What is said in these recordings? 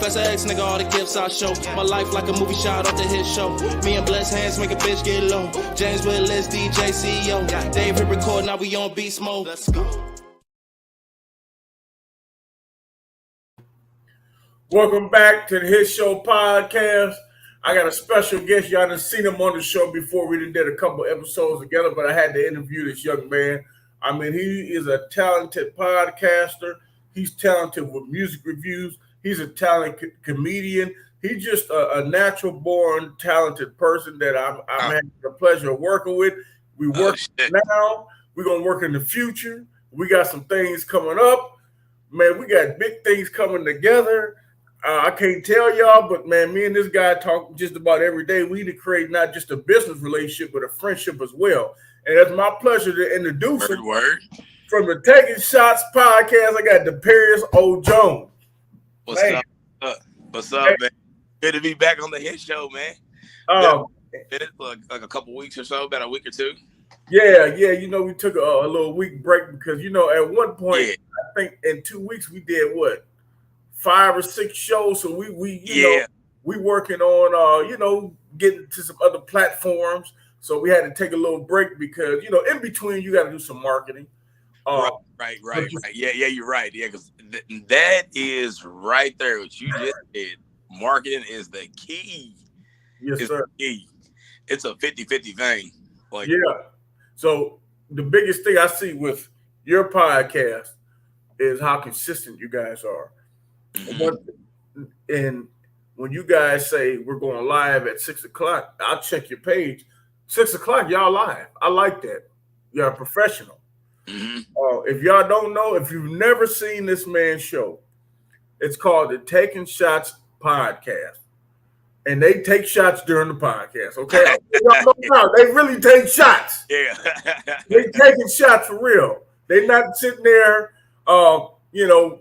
Professor X, nigga, all the gifts I show. My life like a movie shot off the hit show. Me and Bless Hands make a bitch get low. James Willis, DJ CEO. Dave hit record, now we on beast mode. Let's go. Welcome back to the Hit Show Podcast. I got a special guest. Y'all done seen him on the show before. We did a couple episodes together, but I had to interview this young man. I mean, he is a talented podcaster. He's talented with music reviews. He's a talented comedian. He's just a natural-born, talented person that I'm having the pleasure of working with. We work now. We're going to work in the future. We got some things coming up. Man, we got big things coming together. I can't tell y'all, but, man, me and this guy talk just about every day. We need to create not just a business relationship, but a friendship as well. And it's my pleasure to introduce him. From the Takin Shots Podcast, I got Deparis O Jones. What's up? What's up, man? Good to be back on the Hit Show, man. Been it for like a couple weeks or so, about a week or two. Yeah. You know, we took a little week break because, you know, at one point, I think in 2 weeks we did what, 5 or 6 shows. So we you know, we working on you know, getting to some other platforms. So we had to take a little break because, you know, in between you got to do some marketing. Right. Yeah, you're right. Yeah, because that is right there. What you just did. Marketing is the key. Yes, sir. The key. It's a 50-50 thing. Like, yeah. So the biggest thing I see with your podcast is how consistent you guys are. Mm-hmm. And when you guys say we're going live at 6 o'clock, I'll check your page. 6 o'clock, y'all live. I like that. You're a professional. Mm-hmm. If y'all don't know, if you've never seen this man's show, it's called the Takin Shots Podcast. And they take shots during the podcast, okay? Y'all know they really take shots. Yeah. They taking shots for real. They not sitting there, you know,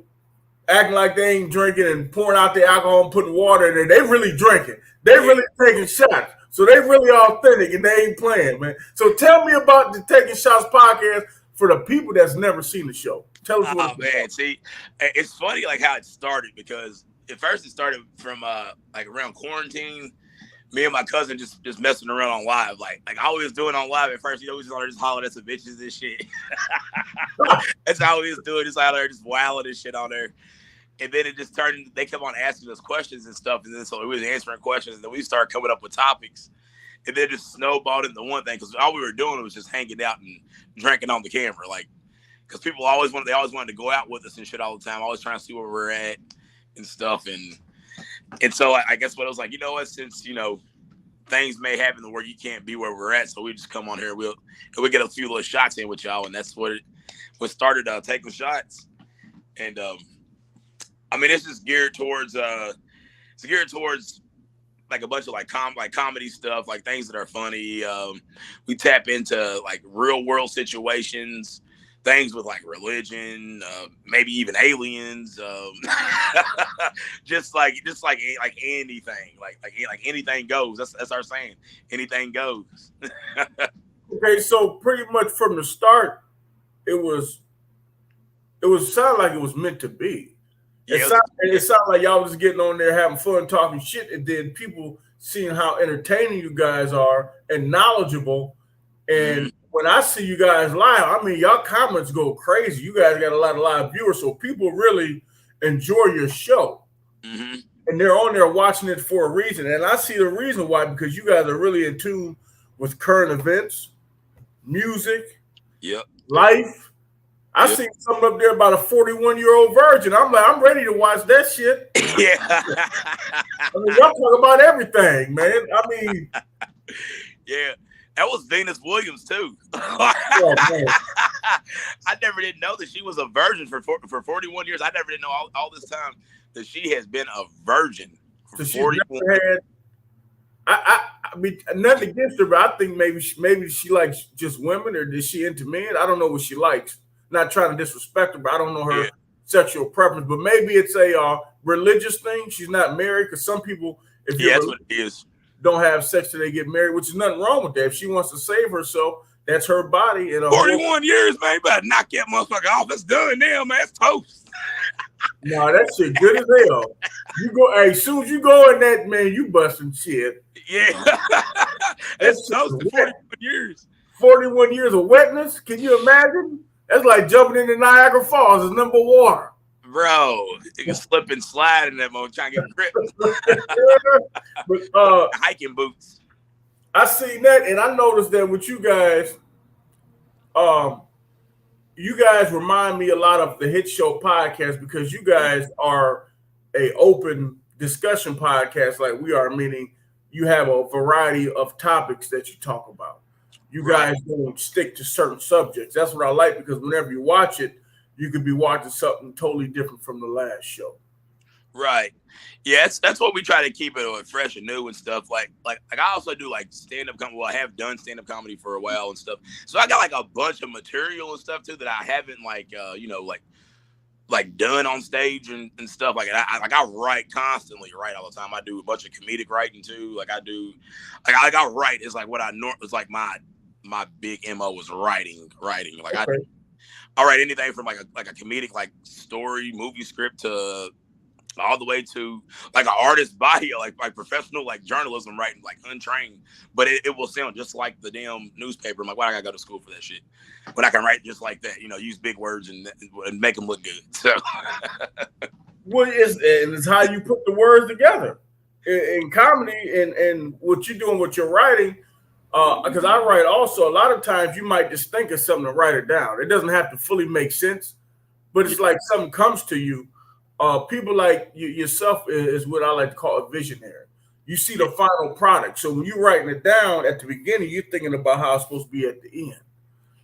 acting like they ain't drinking and pouring out the alcohol and putting water in there. They really drinking. They really taking shots. So they really authentic and they ain't playing, man. So tell me about the Takin Shots Podcast for the people that's never seen the show. Tell us what man. See, it's funny like how it started because at first it started from like around quarantine. Me and my cousin just messing around on live. Like I was doing on live at first, you know, we just on there just hollering at some bitches and shit. That's how we was doing, just out there just wilding and shit on there. And then it just turned, they kept on asking us questions and stuff. And then so we was answering questions and then we started coming up with topics. And then just snowballed into one thing because all we were doing was just hanging out and drinking on the camera. Like, because people always wanted to go out with us and shit all the time, always trying to see where we're at and stuff. And so I guess what I was like, you know what, since, you know, things may happen where you can't be where we're at, so we just come on here and we'll get a few little shots in with y'all. And that's what started Taking Shots. And, I mean, it's just geared towards like a bunch of like comedy stuff, like things that are funny. We tap into like real world situations, things with like religion, maybe even aliens, just like anything, like anything goes. That's our saying. Anything goes. Okay, so pretty much from the start, it sounded like it was meant to be. It sounded like y'all was getting on there having fun, talking shit, and then people seeing how entertaining you guys are and knowledgeable. And when I see you guys live, I mean, y'all comments go crazy. You guys got a lot of live viewers, so people really enjoy your show. Mm-hmm. And they're on there watching it for a reason. And I see the reason why, because you guys are really in tune with current events, music, life. I seen something up there about a 41-year-old virgin. I'm like, I'm ready to watch that shit. Yeah. I mean, y'all talk about everything, man. I mean. Yeah. That was Venus Williams, too. I never didn't know that she was a virgin for 41 years. I never didn't know all this time that she has been a virgin for 41 years. I mean, nothing against her, but I think maybe she likes just women, or is she into men? I don't know what she likes. Not trying to disrespect her, but I don't know her sexual preference. But maybe it's a religious thing. She's not married, because some people, if that's what it is, don't have sex till they get married, which is nothing wrong with that. If she wants to save herself, that's her body. And 41 years, man. You better knock that motherfucker off. It's done now, man. It's toast. No, that shit good as hell. You go, hey, as soon as you go in that, man, you busting shit. Yeah. That's close to 41 years. 41 years of wetness. Can you imagine? That's like jumping into Niagara Falls. It's number water. Bro, you can slip and slide in that mode trying to get grip. But hiking boots. I seen that, and I noticed that with you guys, you guys remind me a lot of the Hit Show podcast because you guys are a open discussion podcast like we are, meaning you have a variety of topics that you talk about. You guys don't stick to certain subjects. That's what I like because whenever you watch it, you could be watching something totally different from the last show. Right. Yeah, that's what we try to keep it fresh and new and stuff. Like I also do like stand-up comedy. Well, I have done stand-up comedy for a while and stuff. So I got like a bunch of material and stuff too that I haven't like done on stage and stuff. Like I write constantly, write all the time. I do a bunch of comedic writing too. Like I write is like what it's like my big MO was writing. Like I write anything from like a comedic like story, movie script to all the way to like an artist bio, like professional like journalism writing, like untrained, but it will sound just like the damn newspaper. I'm like, why I gotta go to school for that shit? But I can write just like that, use big words and make them look good. So, it's how you put the words together in comedy and what you're doing with your writing. Because I write also, a lot of times you might just think of something and write it down. It doesn't have to fully make sense, but it's like something comes to you. People like yourself is what I like to call a visionary. You see the final product. So when you're writing it down at the beginning, you're thinking about how it's supposed to be at the end.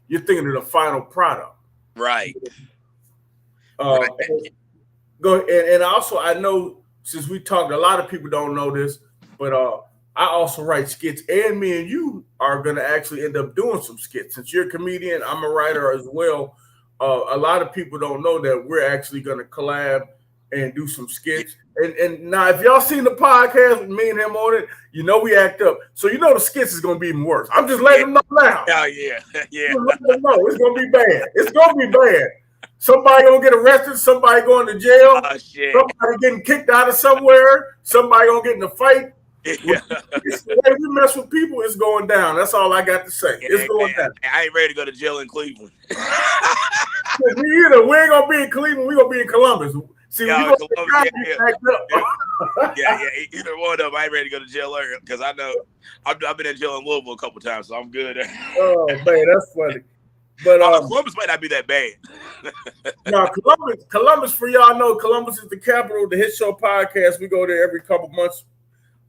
You're thinking of the final product. Right. Go ahead. And also, I know since we talked, a lot of people don't know this, but I also write skits, and me and you are going to actually end up doing some skits. Since you're a comedian, I'm a writer as well. A lot of people don't know that we're actually going to collab and do some skits. And now, if y'all seen the podcast with me and him on it, we act up. So the skits is going to be even worse. I'm just letting them know now. Oh, yeah. Let them know. It's going to be bad. It's going to be bad. Somebody going to get arrested. Somebody going to jail. Oh, shit. Somebody getting kicked out of somewhere. Somebody going to get in a fight. Yeah. The way we mess with people is going down. That's all I got to say. It's going down. I ain't ready to go to jail in Cleveland. Me either. We ain't going to be in Cleveland. We're going to be in Columbus. See, yeah, either one of them. I ain't ready to go to jail because I know I've been in jail in Louisville a couple times, so I'm good. Oh man, that's funny. But Columbus might not be that bad. No, Columbus, for y'all know, Columbus is the capital of the Hit Show podcast. We go there every couple months.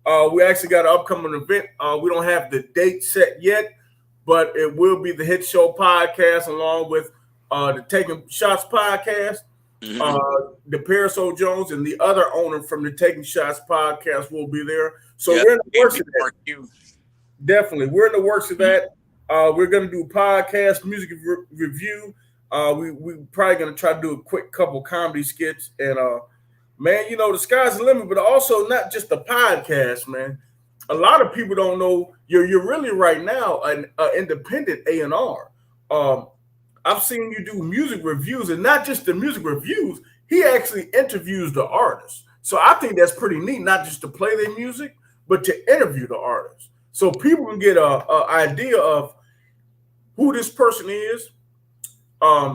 We actually got an upcoming event. We don't have the date set yet, but it will be the Hit Show podcast along with the Takin Shots Podcast. Deparis O Jones and the other owner from the Takin Shots Podcast will be there. So we're in the works of that. Definitely. We're in the works of that. We're going to do podcast music review. We probably going to try to do a quick couple comedy skits. And, man, the sky's the limit, but also not just the podcast, man. A lot of people don't know you're really right now an independent A&R. I've seen you do music reviews, and not just the music reviews. He actually interviews the artists. So I think that's pretty neat, not just to play their music, but to interview the artists. So people can get an idea of who this person is.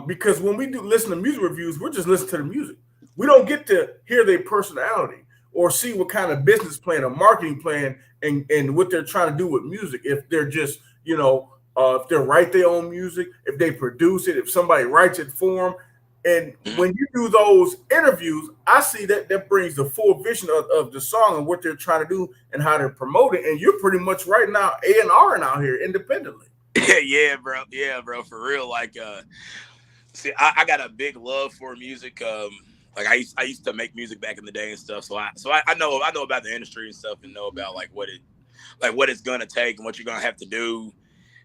Because when we do listen to music reviews, we're just listening to the music. We don't get to hear their personality or see what kind of business plan or marketing plan and what they're trying to do with music. If they're just, if they write their own music, if they produce it, if somebody writes it for them. And when you do those interviews, I see that brings the full vision of the song and what they're trying to do and how to promote it. And you're pretty much right now A&R out here independently. Yeah, bro. Yeah, bro. For real. Like, see, I got a big love for music. Like I used to make music back in the day and stuff. So I know about the industry and stuff and know about what it's gonna take and what you're gonna have to do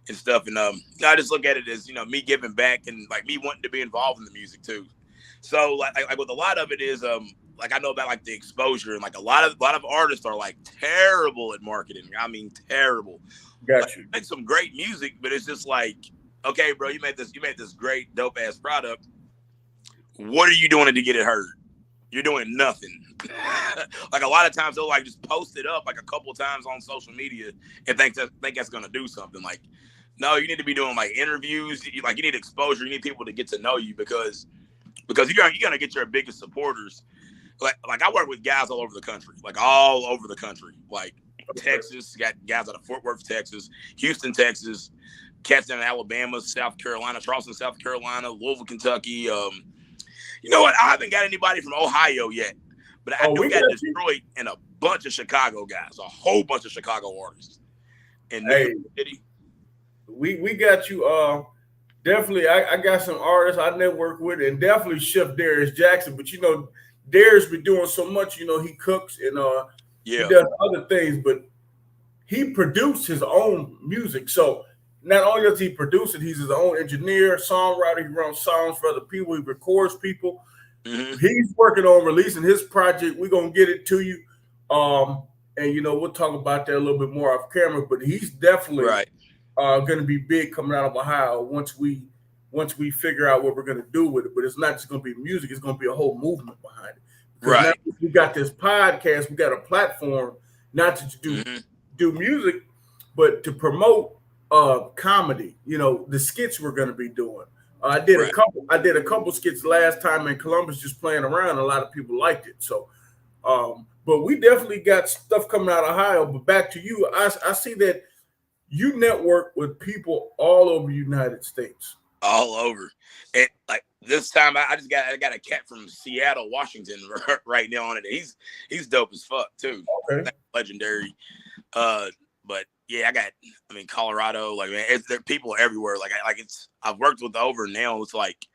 and stuff. And I just look at it as, me giving back and like me wanting to be involved in the music too. So like with a lot of it is like I know about like the exposure and like a lot of artists are like terrible at marketing. I mean terrible. Got you. Make some great music, but it's just like, okay, bro, you made this great dope ass product. What are you doing to get it heard? you're doing nothing. Like a lot of times they'll like just post it up like a couple times on social media and think that's gonna do something. Like, no, you need to be doing like interviews. You need exposure. You need people to get to know you because you're gonna get your biggest supporters. Like I work with guys all over the country, like Texas, got guys out of Fort Worth, Texas, Houston, Texas, cats down in Alabama, South Carolina, Charleston, South Carolina, Louisville, Kentucky. You know what? I haven't got anybody from Ohio yet, but I do got Detroit and a bunch of Chicago guys, a whole bunch of Chicago artists in New York City. We got you. Definitely, I got some artists I network with, and definitely Chef Darius Jackson. But you know, Darius been doing so much. You know, he cooks and he does other things, but he produced his own music. So not only does he produce it, he's his own engineer, songwriter. He runs songs for other people. He records people. Mm-hmm. He's working on releasing his project. We're gonna get it to you, and you know we'll talk about that a little bit more off camera. But he's definitely going to be big coming out of Ohio once we figure out what we're going to do with it. But it's not just going to be music; it's going to be a whole movement behind it. Right. We got this podcast. We got a platform not to do music, but to promote comedy. You know, the skits we're going to be doing. I did a couple skits last time in Columbus, just playing around. A lot of people liked it. So, but we definitely got stuff coming out of Ohio. But back to you, I see that you network with people all over the United States. All over. And like this time, I got a cat from Seattle, Washington right now on it. He's dope as fuck too. Okay. That's legendary. But yeah, Colorado, like, man, there are people everywhere. I've worked with over now. It's like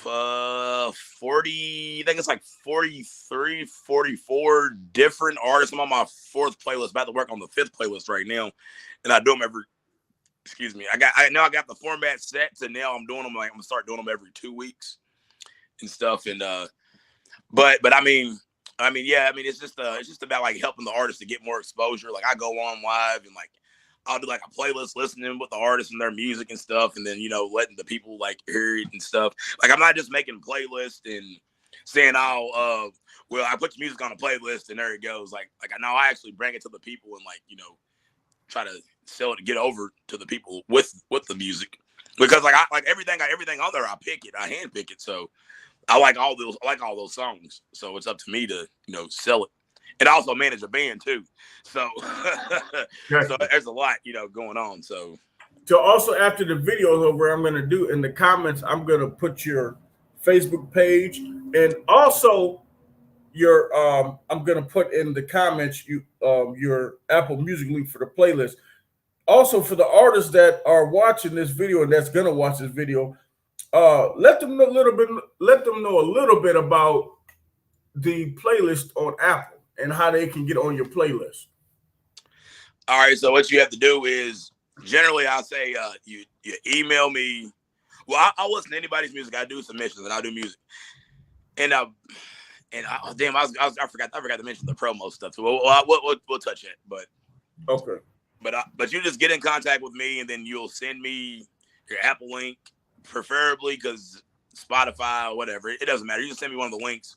40, I think it's like 43, 44 different artists. I'm on my 4th playlist, about to work on the 5th playlist right now. And I do them I got the format set, so now I'm doing them, like I'm gonna start doing them every 2 weeks and stuff. And it's just about like helping the artists to get more exposure. Like I go on live and like I'll do like a playlist listening with the artists and their music and stuff, and then letting the people like hear it and stuff. Like I'm not just making playlists and saying, I put your music on a playlist and there it goes. Like I actually bring it to the people and try to sell it to get over to the people with the music, because I like everything on there. I hand pick it. So I like all those songs. So it's up to me to sell it. And I also manage a band too. So, so there's a lot, going on. So also after the video is over, I'm going to do in the comments, I'm going to put your Facebook page and also your, I'm going to put in the comments, your Apple Music link for the playlist. Also for the artists that are watching this video and that's going to watch this video, let them know a little bit about the playlist on Apple and how they can get on your playlist. All right. So what you have to do is generally I'll say you email me. Well, I'll listen to anybody's music. I do submissions and I do music. And I forgot to mention the promo stuff. So we'll touch it. But okay. But you just get in contact with me and then you'll send me your Apple link, preferably, because Spotify or whatever. It doesn't matter. You just send me one of the links.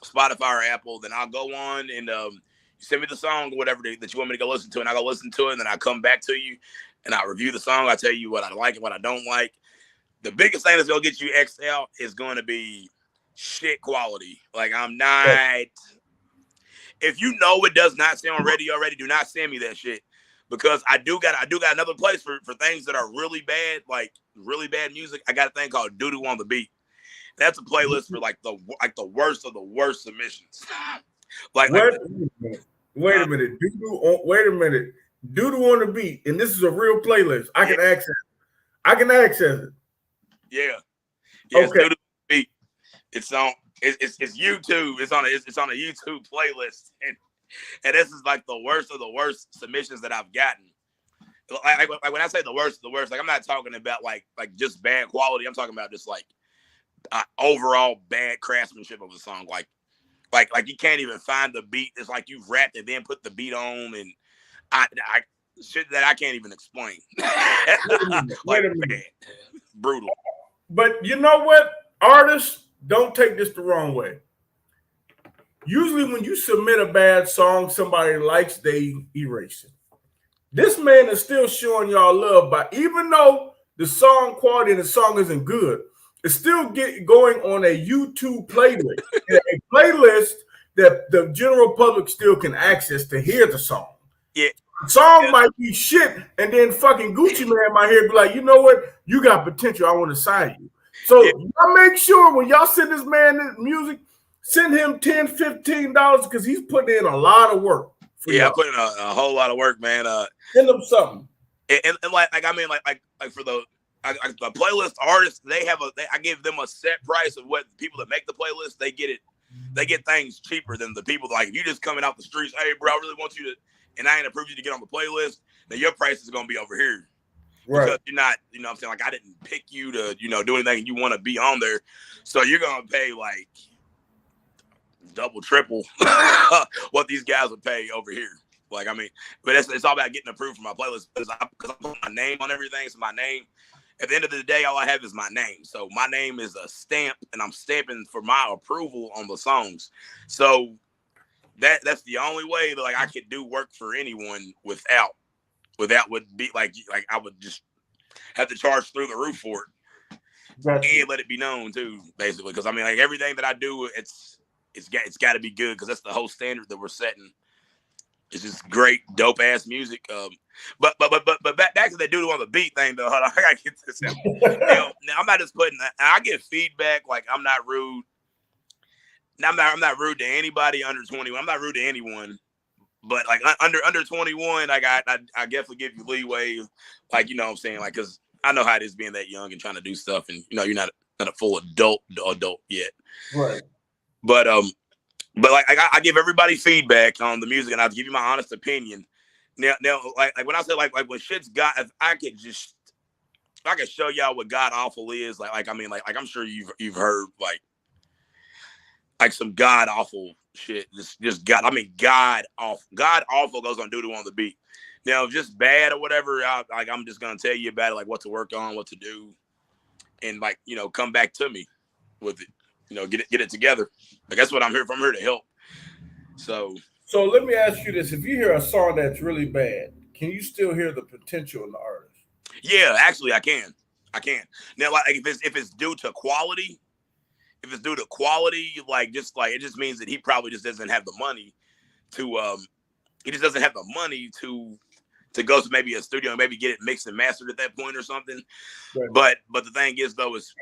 Spotify or Apple, then I'll go on and you send me the song or whatever that you want me to go listen to, and I go listen to it, and then I come back to you and I review the song. I tell you what I like and what I don't like. The biggest thing that's gonna get you X'd out is going to be shit quality. Like I'm not. If you know it does not sound ready already, do not send me that shit, because I do got another place for things that are really bad, like really bad music. I got a thing called Doo Doo on the Beat. That's a playlist for like the worst of the worst submissions. Wait a minute. Wait a minute. Doo-Doo on the Beat, and this is a real playlist. I can access it. Yeah. Okay. It's Doo-Doo on the Beat. It's YouTube. It's on a YouTube playlist, and this is like the worst of the worst submissions that I've gotten. Like when I say the worst of the worst, like I'm not talking about like just bad quality. I'm talking about just like overall bad craftsmanship of a song. Like you can't even find the beat. It's like you've rapped and then put the beat on, and I shit that I can't even explain. Wait a minute. Brutal. But you know what, artists, don't take this the wrong way. Usually when you submit a bad song somebody likes, they erase it. This man is still showing y'all love, but even though the song quality and the song isn't good, it's still going on a YouTube playlist. A playlist that the general public still can access to hear the song. Yeah. The song might be shit, and then fucking Gucci Man might hear be like, you know what? You got potential. I want to sign you. So y'all make sure when y'all send this man this music, send him $10, $15 because he's putting in a lot of work. I put in a whole lot of work, man. Send them something. And like for the playlist artists, I give them a set price of what the people that make the playlist, they get things cheaper than the people. Like if you just coming out the streets, hey bro, I really want you to, and I ain't approved you to get on the playlist, then your price is gonna be over here. Right. Because you're not, you know what I'm saying? Like I didn't pick you to, do anything you want to be on there. So you're gonna pay like double, triple what these guys would pay over here. Like, I mean, but it's all about getting approved for my playlist because I put my name on everything. So my name, at the end of the day, all I have is my name. So my name is a stamp, and I'm stamping for my approval on the songs. So that's the only way that like I could do work for anyone without would be like I would just have to charge through the roof for it. Gotcha. And let it be known too, basically. Because I mean, like everything that I do, it's got to be good because that's the whole standard that we're setting. It's just great, dope ass music. But back to that dude on the beat thing though. Hold on, I gotta get this out. now I'm not just putting. I get feedback like I'm not rude. Now I'm not rude to anybody under 21. I'm not rude to anyone. But like under 21, like I definitely give you leeway. Like you know what I'm saying, like because I know how it is being that young and trying to do stuff, and you're not a full adult yet. Right. But like I give everybody feedback on the music, and I'll give you my honest opinion. Now like when I say like when shit's got, if I could show y'all what God awful is, like I mean like I'm sure you've heard like some God awful shit. Just God awful goes on doo-doo on the beat. Now if just bad or whatever, I'm just gonna tell you about it, like what to work on, what to do, and like come back to me with it. Get it together. Like that's what I'm here for. I'm here to help. So let me ask you this: if you hear a song that's really bad, can you still hear the potential in the artist? Yeah, actually, I can. Now, like if it's due to quality, like it just means that he probably just doesn't have the money to he just doesn't have the money to go to maybe a studio and maybe get it mixed and mastered at that point or something. Right. But the thing is though is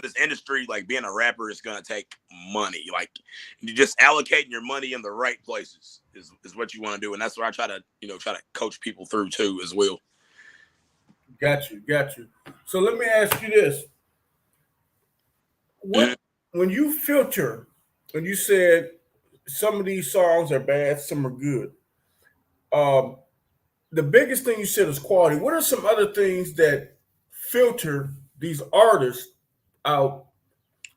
this industry, like being a rapper is gonna take money. Like you just allocating your money in the right places is what you want to do, and that's what I try to coach people through too as well. Got you. So let me ask you this: when you filter, when you said some of these songs are bad, some are good. The biggest thing you said is quality. What are some other things that filter these artists out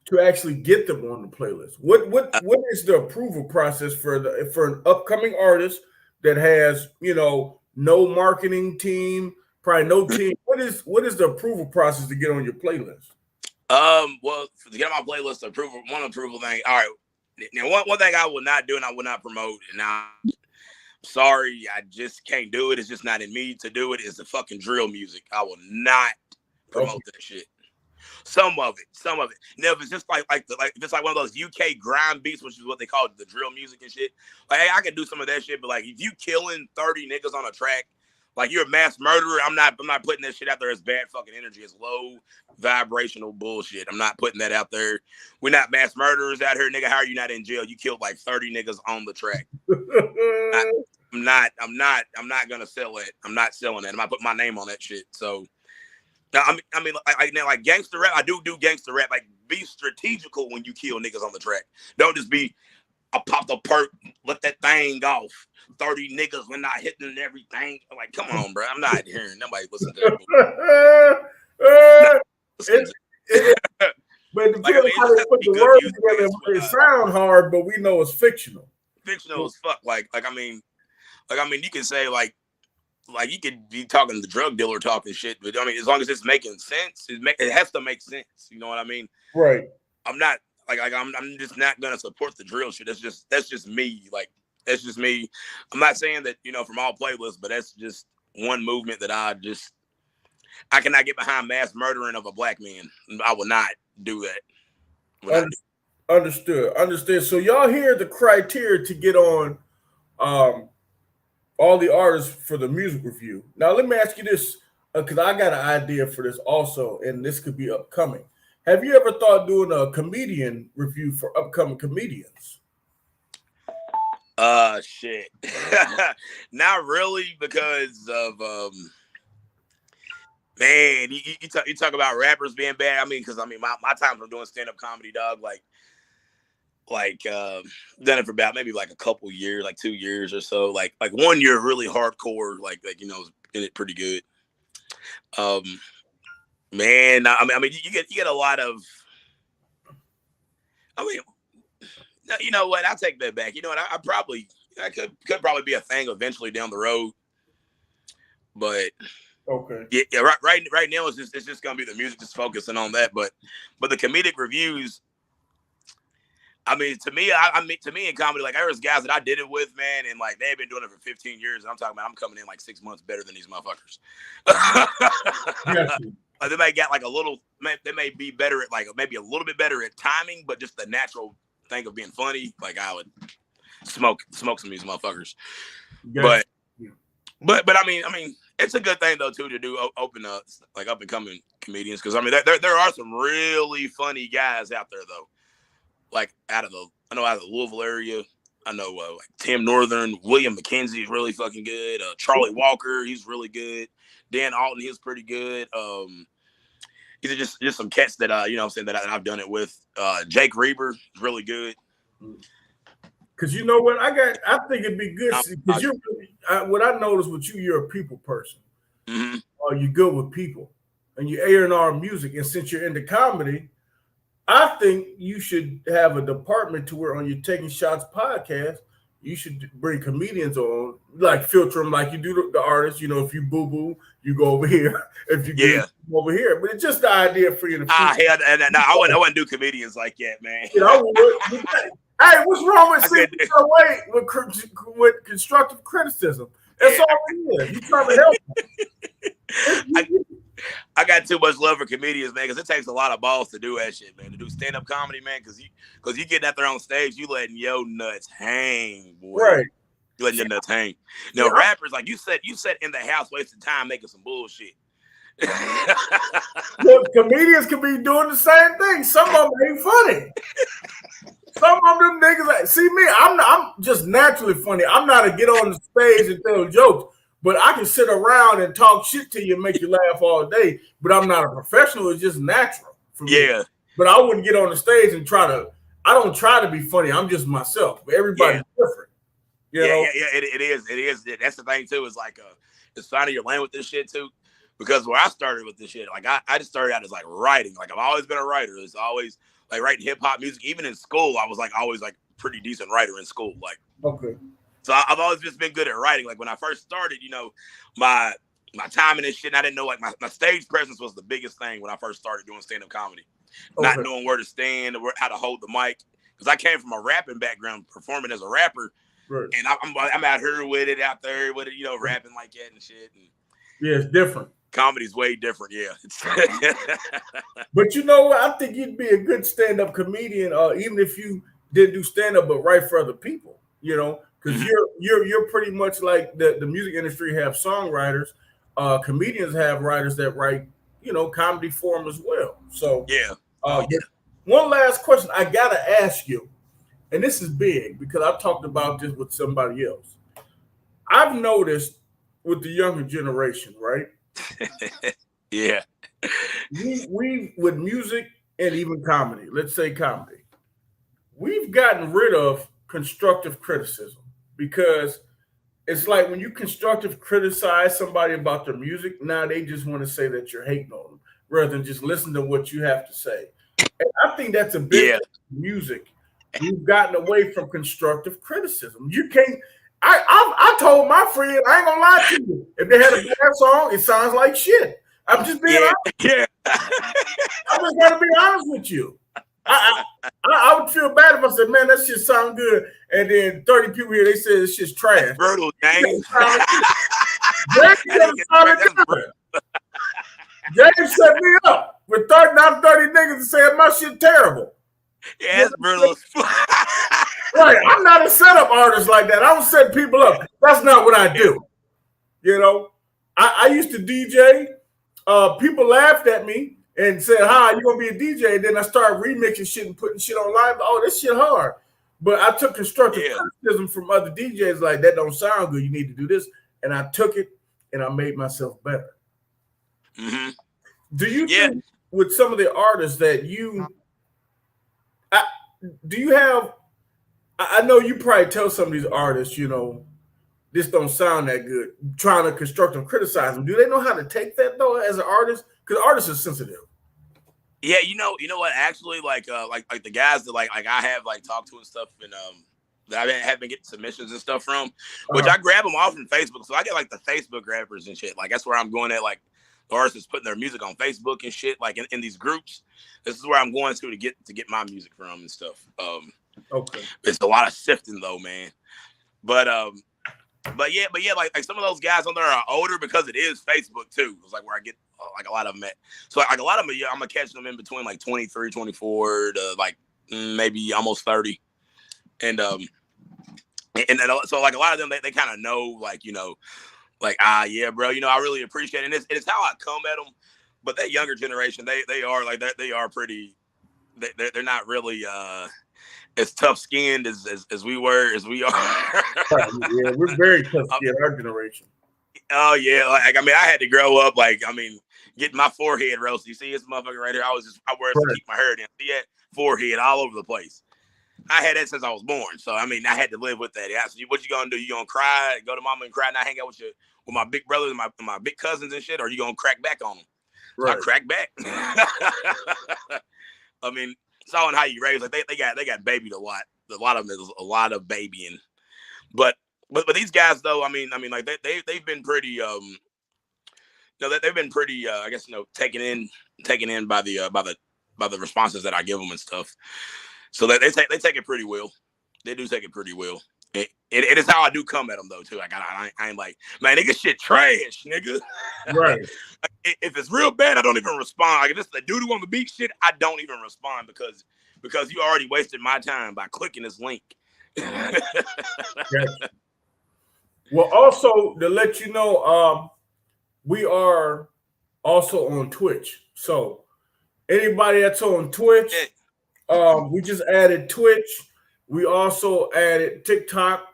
to actually get them on the playlist? What is the approval process for an upcoming artist that has no marketing team, probably no team? What is the approval process to get on your playlist? Well, to get on my playlist, one approval thing. All right, now one thing I will not do and I will not promote, and I'm sorry, I just can't do it. It's just not in me to do it. Is the fucking drill music. I will not promote that shit. Some of it. Now, if it's just like if it's like one of those UK grind beats, which is what they call the drill music and shit, like hey, I can do some of that shit. But like if you killing 30 niggas on a track, like you're a mass murderer, I'm not putting that shit out there as bad fucking energy, as low vibrational bullshit. I'm not putting that out there. We're not mass murderers out here, nigga. How are you not in jail? You killed like 30 niggas on the track. I'm not gonna sell it. I'm not selling it. I'm not putting my name on that shit. So. Now, I mean, like gangster rap. I do gangster rap. Like, be strategical when you kill niggas on the track. Don't just be a pop the perk, let that thing off. 30 niggas when not hitting and everything. I'm like, come on, bro. I'm not hearing nobody listen to that. But the how they put the words together, it sound hard, but we know it's fictional. Fictional as fuck. Like I mean, you can say like you could be talking to the drug dealer talking shit, but I mean, as long as it's making sense, it has to make sense. You know what I mean? Right. I'm not I'm just not gonna support the drill shit. That's just me. Like that's just me. I'm not saying that from all playlists, but that's just one movement that I cannot get behind mass murdering of a black man. I will not do that. Understood. So y'all hear the criteria to get on all the artists for the music review. Now let me ask you this, because I got an idea for this also, and this could be upcoming. Have you ever thought doing a comedian review for upcoming comedians? Shit. Not really, because of man, you talk about rappers being bad. I mean, because my time from doing stand-up comedy, dog, done it for about maybe like a couple years, like 2 years or so. Like 1 year really hardcore, in it pretty good. Man, you get a lot of. You know what? I'll take that back. You know what? I could probably be a thing eventually down the road, but okay, yeah. Right now it's just gonna be the music, just focusing on that. But the comedic reviews. I mean, to me in comedy, like there's guys that I did it with, man, and like they've been doing it for 15 years. And I'm talking about I'm coming in like 6 months better than these motherfuckers. Yes. They may get like they may be better at maybe a little bit better at timing, but just the natural thing of being funny, like I would smoke some of these motherfuckers. Yes. But I mean, it's a good thing though too to do open up like up and coming comedians, because I mean there are some really funny guys out there though. Like out of the Louisville area, I know like Tim Northern, William McKenzie is really fucking good. Charlie Walker, he's really good. Dan Alton, he's pretty good. These are just some cats that that I've done it with. Jake Reber is really good. Cause you know what I think it'd be good because what I noticed with you're a people person. Mm-hmm. You're good with people, and you A&R music. And since you're into comedy, I think you should have a department to where on your Takin Shots podcast, you should bring comedians on, like filter them like you do the artists. If you boo-boo, you go over here. If you get over here. But it's just the idea for you to hell, I wouldn't do comedians like that, man. I would. Hey, what's wrong with seeing your way with constructive criticism? That's all it is. You trying to help. I got too much love for comedians, man, because it takes a lot of balls to do that shit, man. To do stand-up comedy, man, because you get out there on stage, you letting your nuts hang, boy. Right. You letting your nuts hang. Rappers, like you said in the house wasting time making some bullshit. Look, comedians can be doing the same thing. Some of them ain't funny. Some of them niggas, see me, I'm just naturally funny. I'm not a get on the stage and tell jokes. But I can sit around and talk shit to you and make you laugh all day. But I'm not a professional. It's just natural for me. Yeah. But I wouldn't get on the stage and I don't try to be funny. I'm just myself. But everybody's different. You know? It is. That's the thing, too. Is like, it's finding your lane with this shit, too. Because where I started with this shit, like, I just started out as, like, writing. Like, I've always been a writer. It's always, like, writing hip-hop music. Even in school, I was, like, always, like, pretty decent writer in school. Like, okay. So I've always just been good at writing. Like when I first started, my timing and shit, and I didn't know like my stage presence was the biggest thing when I first started doing stand-up comedy. Okay. Not knowing where to stand or how to hold the mic. Because I came from a rapping background, performing as a rapper. Right. And I'm out here with it, out there with it, rapping like that and shit. And yeah, it's different. Comedy's way different, yeah. But you know what? I think you'd be a good stand-up comedian, even if you didn't do stand-up, but write for other people, Because you're pretty much like the music industry have songwriters, comedians have writers that write, comedy for them as well. So yeah. One last question I gotta ask you, and this is big because I've talked about this with somebody else. I've noticed with the younger generation, right? Yeah. We with music and even comedy, let's say comedy, we've gotten rid of constructive criticism. Because it's like when you constructive criticize somebody about their music, now they just want to say that you're hating on them rather than just listen to what you have to say. And I think that's a big music. You've gotten away from constructive criticism. You can't. I told my friend, I ain't gonna lie to you. If they had a bad song, it sounds like shit. I'm just being honest. Yeah. I just gotta be honest with you. I would feel bad if I said, man, that shit sound good. And then 30 people here, they said this shit's trash. That's brutal, James. James set me up with 30 niggas and said my shit terrible. Yeah, it's brutal. Right. I'm not a setup artist like that. I don't set people up. That's not what I do. You know, I used to DJ. People laughed at me and said, hi, you going to be a DJ? And then I started remixing shit and putting shit on live. Oh, this shit hard. But I took constructive criticism from other DJs like, that don't sound good. You need to do this. And I took it and I made myself better. Mm-hmm. Do you think with some of the artists that do you have, I know you probably tell some of these artists, you know, this don't sound that good, trying to construct them, criticize them. Do they know how to take that though as an artist? Because artists are sensitive. Yeah, you know what? Actually, like the guys that like I have like talked to and stuff, and that I have been getting submissions and stuff from, which I grab them off from Facebook. So I get like the Facebook rappers and shit. Like that's where I'm going at. Like the artists putting their music on Facebook and shit. Like in these groups, this is where I'm going to get my music from and stuff. Okay, it's a lot of sifting though, man. But yeah, like some of those guys on there are older because it is Facebook too. It's like where I get like a lot of them at. So like a lot of them, I'm gonna catch them in between like 23, 24 to like maybe almost 30. And so like a lot of them, they kind of know like, you know, like, yeah, bro, you know, I really appreciate it. And it's how I come at them. But that younger generation, they are like that. They are pretty, they're not really, as tough skinned as we are. Yeah, we're very tough skinned, our generation. Oh yeah, like I mean, I had to grow up like getting my forehead roasted. You see this motherfucker right here? I wear it to keep my hair down. See that forehead all over the place. I had that since I was born, so I mean, I had to live with that. So what you gonna do? You gonna cry? Go to mama and cry? Not hang out with my big brothers and my big cousins and shit, or you gonna crack back on them? Right. So I crack back. I mean, it's all in how you raise. Like they got babied a lot. A lot of them is a lot of babying, but these guys though, I mean, like they've been pretty, they've been pretty, I guess, taken in by the responses that I give them and stuff. So they take it pretty well. They do take it pretty well. It is how I do come at them though too. Like I ain't like, man, nigga, shit trash, nigga. Right. If it's real bad, I don't even respond. Like if it's the doo-doo on the beach shit, I don't even respond because you already wasted my time by clicking this link. Yes. Well, also to let you know, we are also on Twitch. So anybody that's on Twitch, we just added Twitch. We also added TikTok.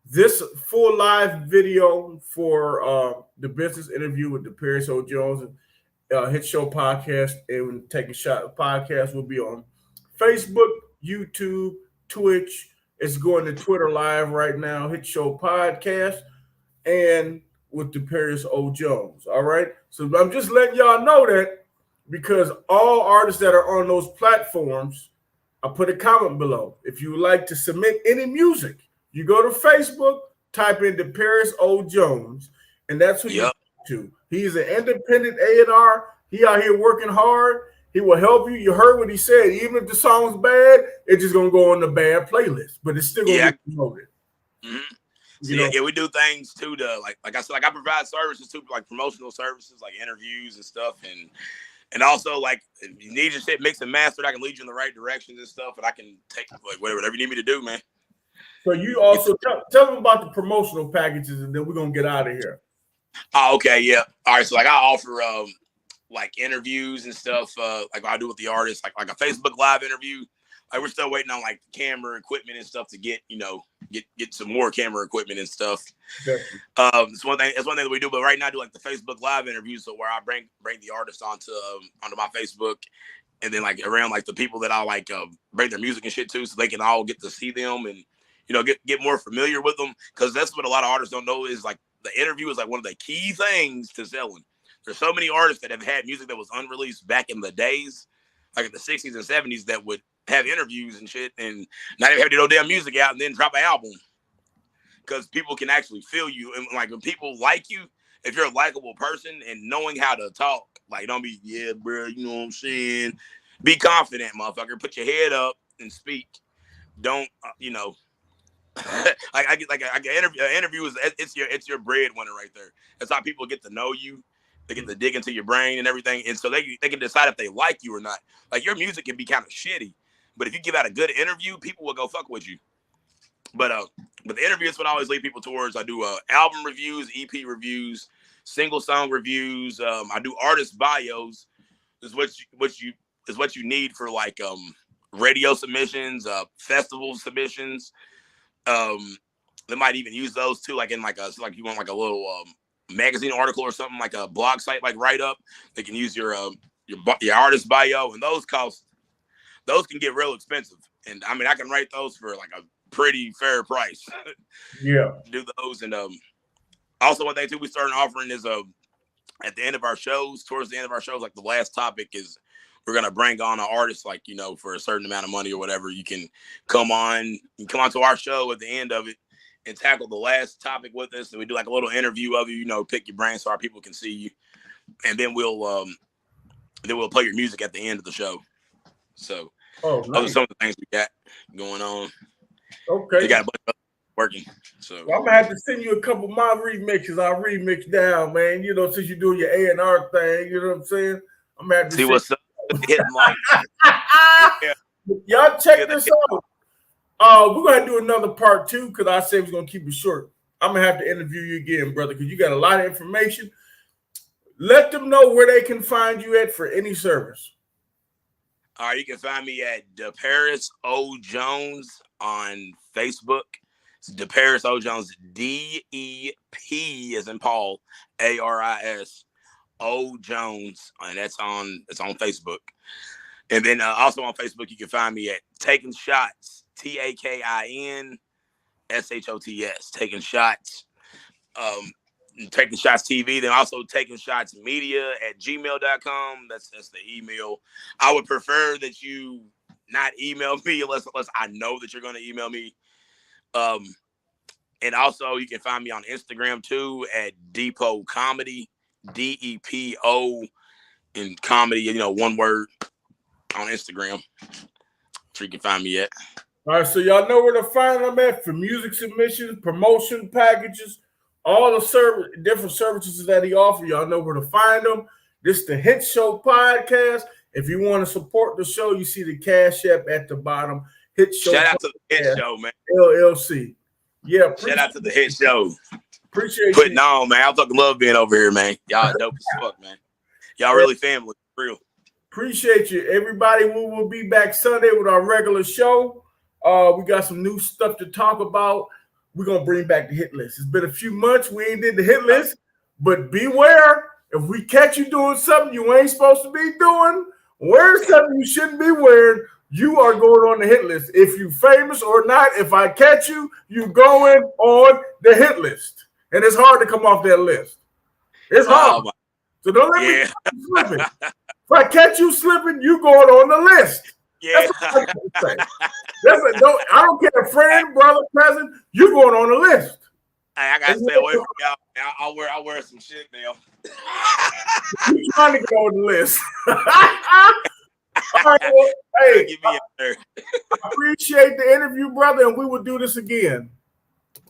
This full live video for the business interview with Deparis O Jones and Hit Show Podcast and Takin Shots Podcast will be on Facebook, YouTube, Twitch. It's going to Twitter live right now, Hit Show Podcast, and with Deparis O Jones. All right. So I'm just letting y'all know that because all artists that are on those platforms, I put a comment below. If you would like to submit any music, you go to Facebook, type in Deparis O Jones, and that's who you talk to. He's an independent A&R. He out here working hard. He will help you. You heard what he said. Even if the song's bad, it's just gonna go on the bad playlist, but it's still gonna be promoted. Mm-hmm. So we do things too to like I said, like I provide services too, like promotional services, like interviews and stuff, and also like if you need your shit mixed and mastered, I can lead you in the right directions and stuff, and I can take like whatever you need me to do, man. So you also tell them about the promotional packages, and then we're gonna get out of here. Oh, okay, yeah. All right, so like I offer like interviews and stuff, like I do with the artists, like a Facebook Live interview. Like we're still waiting on like camera equipment and stuff to get some more camera equipment and stuff. It's one thing that we do, but right now I do like the Facebook Live interviews, so where I bring the artist onto my Facebook, and then like around like the people that I like bring their music and shit to, so they can all get to see them and get more familiar with them, because that's what a lot of artists don't know is like the interview is like one of the key things to selling. There's so many artists that have had music that was unreleased back in the days, like in the 60s and 70s, that would have interviews and shit and not even have no damn music out and then drop an album, because people can actually feel you. And like when people like you, if you're a likable person and knowing how to talk, like don't be, yeah, bro, you know what I'm saying? Be confident, motherfucker. Put your head up and speak. Don't like I get interview is it's your breadwinner right there. That's how people get to know you. They get to dig into your brain and everything, and so they can decide if they like you or not. Like your music can be kind of shitty, but if you give out a good interview, people will go fuck with you. But the interview is what I always lead people towards. I do album reviews, EP reviews, single song reviews. I do artist bios. Is what you need for like radio submissions, festival submissions. They might even use those too, like in like you want like a little magazine article or something, like a blog site like write up. They can use your artist bio, and those can get real expensive. And I mean, I can write those for like a pretty fair price. Yeah, do those. And also one thing too we started offering is at the end of our shows, towards the end of our shows, like the last topic is we're gonna bring on an artist, like, you know, for a certain amount of money or whatever. You can come on to our show at the end of it and tackle the last topic with us. And we do like a little interview of you, you know, pick your brain so our people can see you. And then we'll play your music at the end of the show. So those are some of the things we got going on. Okay. We got a bunch of working. So well, I'm gonna have to send you a couple of my remixes. I'll remix down, man. You know, since you're doing your A&R thing, you know what I'm saying? I'm gonna have to see what's up. Hitting lights. Yeah. Y'all check this out. We're gonna do another part 2 because I said we're gonna keep it short. I'm gonna have to interview you again, brother, because you got a lot of information. Let them know where they can find you at for any service. All right, you can find me at Deparis O Jones on Facebook. It's Deparis O Jones, DEP as in Paul, ARIS O Jones, and it's on Facebook. And then also on Facebook, you can find me at Takin Shots, TAKIN SHOTS, Takin Shots, Takin Shots TV. Then also Takin Shots Media at gmail.com. That's the email. I would prefer that you not email me unless I know that you're going to email me. And also you can find me on Instagram too at Depo Comedy, DEPO in comedy, you know, one word on Instagram. So you can find me at. All right, so y'all know where to find them at for music submissions, promotion packages, all the different services that he offers. Y'all know where to find them. This is the Hit Show Podcast. If you want to support the show, you see the Cash App at the bottom. Hit Show. Shout out to the Hit Show, man. LLC. Yeah. Shout out to the Hit Show. Appreciate putting you. on, man. I fucking love being over here, man. Y'all dope as fuck, man. Y'all really family, for real. Appreciate you, everybody. We will be back Sunday with our regular show. We got some new stuff to talk about. We're gonna bring back the hit list. It's been a few months we ain't did the hit list, but beware if we catch you doing something you ain't supposed to be doing, wear something you shouldn't be wearing. You are going on the hit list. If you famous or not, if I catch you, you going on the hit list. And it's hard to come off that list. It's hard. So don't let me catch you slipping. If I catch you slipping, you going on the list. Yeah. I don't care, friend, brother, cousin, you going on the list. Hey, I gotta stay away from y'all. I'll wear some shit now. You trying to go on the list. All right, well, hey, Get me up there. I appreciate the interview, brother, and we will do this again.